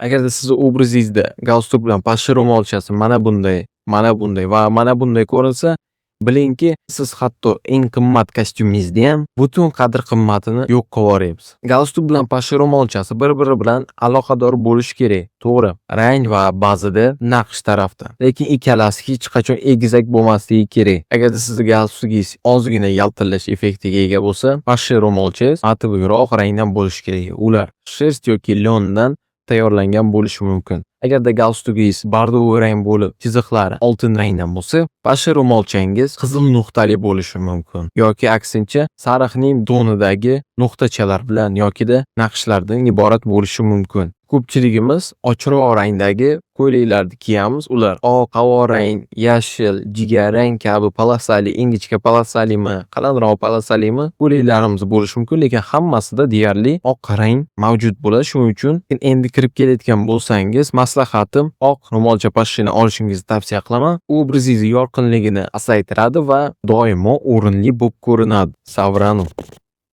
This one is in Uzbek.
Agarda sizni obrazingizda galstuk bilan pashsha ro'molchasi mana bunday va mana bunday ko'rinsa, bilingki, siz hatto eng qimmat kostyumingizni ham butun qadr-qimmatini yo'q qilib. Galstuk bilan pashsha ro'molchasi bir-biri bilan aloqador bo'lishi kerak. To'g'ri, rang va ba'zida naqsh tarafdan. Lekin ikkalasi hech qachon egizak bo'lmasligi kerak. Agarda sizni galstugingiz ozgina yaltillash effektiga ega bo'lsa, pashsha ro'molchangiz atiqroq rangdan bo'lishi kerak. Ular sherst yoki lyondan tayyorlangan bo'lishi mumkin. Agarda galstugingiz bordoviy rang bo'lib, chiziqlari oltin rangdan bo'lsa, pashsha ro'molchangiz qizil nuqtali bo'lishi mumkin. Yoki aksincha, sariqning donidagi nuqtachalar bilan yokida naqshlardan iborat bo'lishi mumkin. Ko'pchiligimiz ochroq rangdagi ko'ylaklarni kiyamiz. Ular oq, havo rang, yashil, jigarrang kabi polasali, ingichka polasalimi, qalinroq polasalimi ko'ylaklarimiz bo'lishi mumkin, lekin hammasida deyarli oq rang mavjud bo'ladi. Shuning uchun endi kirib kelayotgan bo'lsangiz, maslahatim oq ro'molcha pashshani olishingizni tavsiya qilaman. U obrazingiz yorqinligini pasaytiradi va doimo o'rinli bo'lib ko'rinadi. Savranov.